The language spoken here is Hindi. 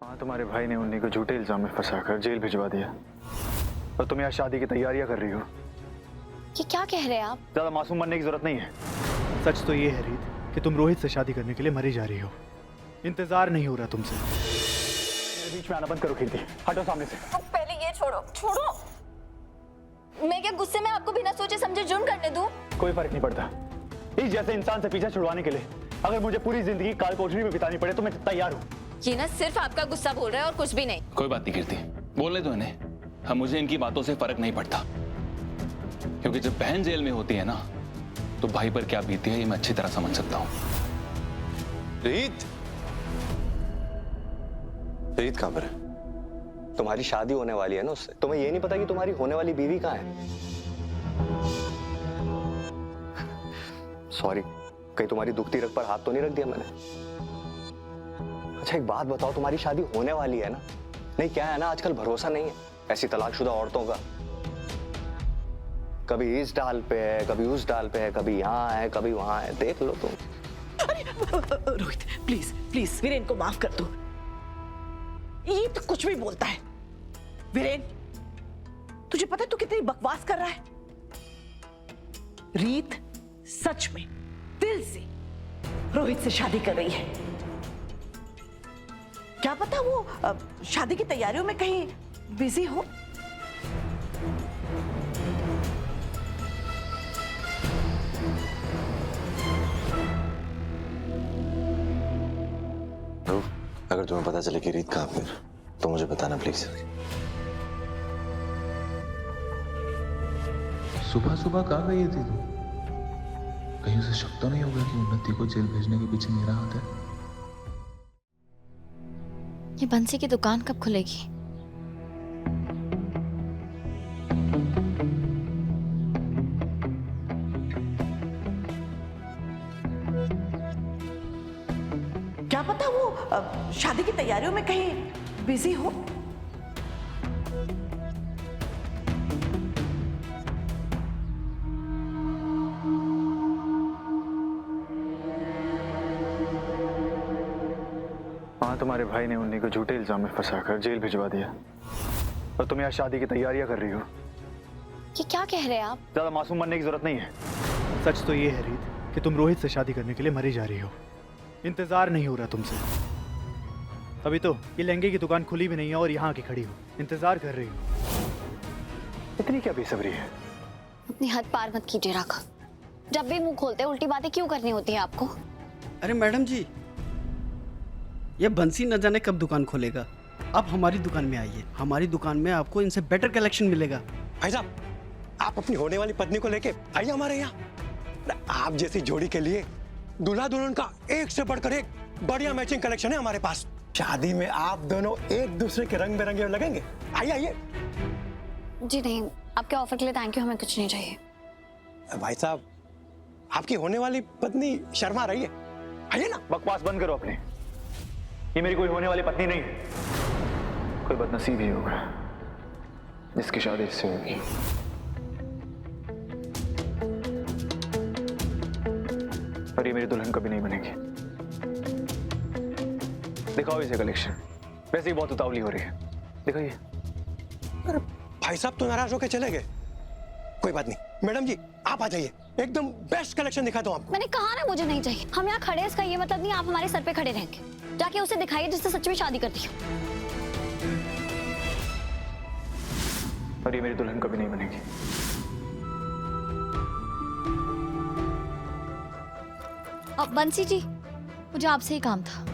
हाँ, तुम्हारे भाई ने उन्हीं को झूठे इल्जाम में फंसाकर जेल भिजवा दिया और तुम यहाँ शादी की तैयारियां कर रही हो। ये क्या कह रहे हैं आप? ज्यादा मासूम बनने की जरूरत नहीं है। सच तो ये है रीत कि तुम रोहित से शादी करने के लिए मरी जा रही हो। इंतजार नहीं हो रहा तुमसे। मेरे बीच में आना बंद करो कीर्ति, हटो सामने से। तो पहले ये छोड़ो। मैं क्या गुस्से में आपको बिना सोचे समझे जुर्म करने दूं? कोई फर्क नहीं पड़ता। इस जैसे इंसान से पीछा छुड़वाने के लिए अगर मुझे पूरी जिंदगी काल कोठरी में बितानी पड़े तो मैं तैयार हूँ। ये ना सिर्फ आपका गुस्सा बोल रहा है और कुछ भी नहीं। कोई बात नहीं कीर्ति, बोलने दो इन्हें। हम मुझे इनकी बातों से फर्क नहीं पड़ता, क्योंकि जब बहन जेल में होती है ना तो भाई पर क्या बीती है ये मैं अच्छी तरह समझ सकता हूँ। रीत कहाँ पर है? तुम्हारी शादी होने वाली है ना उससे। तुम्हें ये नहीं पता कि तुम्हारी होने वाली बीवी कहाँ है? सॉरी, कहीं तुम्हारी दुखती रग पर हाथ तो नहीं रख दिया मैंने? अच्छा एक बात बताओ, तुम्हारी शादी होने वाली है ना? नहीं क्या है ना, आजकल भरोसा नहीं है ऐसी तलाकशुदा औरतों का। कभी इस डाल पे है, कभी उस डाल पे है, कभी यहाँ है, कभी वहां है। देख लो तुम। रोहित प्लीज प्लीज वीरेन को माफ कर दो। ये तो कुछ भी बोलता है। वीरेन, तुझे पता है तू कितनी बकवास कर रहा है? रीत सच में दिल से रोहित से शादी कर रही है। क्या पता वो शादी की तैयारियों में कहीं बिजी हो। अगर तुम्हें पता चले कि रीत कहाँ पे तो मुझे बताना प्लीज। सुबह सुबह कहाँ गई थी तू? कहीं उसे शक तो नहीं होगा कि उन्नति को जेल भेजने के पीछे मेरा हाथ है? ये बंसी की दुकान कब खुलेगी? क्या पता वो शादी की तैयारियों में कहीं बिजी हो। हाँ, तुम्हारे भाई ने उन्हीं को झूठे इल्जाम में फंसाकर जेल भिजवा दिया और तुम यहाँ शादी की तैयारियां कर रही हो। ये क्या कह रहे हैं आप? ज्यादा मासूम बनने की जरूरत नहीं है। सच तो ये है रीत कि तुम रोहित से शादी करने के लिए मरी जा रही हो। इंतजार नहीं हो रहा तुमसे। अभी तो ये लहंगे की दुकान खुली भी नहीं है और यहाँ आके खड़ी हो, इंतजार कर रही हो। इतनी क्या बेसब्री है? अपनी हद पार मत कीजिए राघव। जब भी मुंह खोलते हैं उल्टी बातें क्यों करनी होती है आपको? अरे मैडम जी, ये बंसी न जाने कब दुकान खोलेगा। आप हमारी दुकान में आइए, हमारी दुकान में आपको इनसे बेटर कलेक्शन मिलेगा। भाई साहब, आप अपनी होने वाली पत्नी को लेके आइए हमारे यहाँ। आप जैसी जोड़ी के लिए दूल्हा दुल्हन का एक से बढ़कर एक बढ़िया मैचिंग कलेक्शन है हमारे पास। शादी में आप दोनों एक दूसरे के रंग बिरंगे लगेंगे। आइए आइए। जी नहीं, आपके ऑफर के लिए थैंक यू, हमें कुछ नहीं चाहिए। भाई साहब, आपकी होने वाली पत्नी शर्मा रही है, आइए ना। बकवास बंद करो अपनी। ये मेरी कोई होने वाली पत्नी नहीं है। कोई बदनसीब ही होगा जिसकी शादी इससे होगी। और ये मेरी दुल्हन कभी नहीं बनेगी। दिखाओ इसे कलेक्शन। वैसे ही बहुत उतावली हो रही है, दिखाइए। अरे भाई साहब तो नाराज होकर चले गए। कोई बात नहीं, मैडम जी आप आ जाइए, एकदम बेस्ट कलेक्शन दिखा दूं आपको। मैंने कहा ना मुझे नहीं चाहिए। हम यहाँ खड़े हैं, इसका ये मतलब नहीं आप हमारे सर पे खड़े रहेंगे। जाके उसे दिखाइए जिससे सच में शादी करती हो। और ये मेरी दुल्हन कभी नहीं बनेगी। अब बंसी जी, मुझे आपसे ही काम था।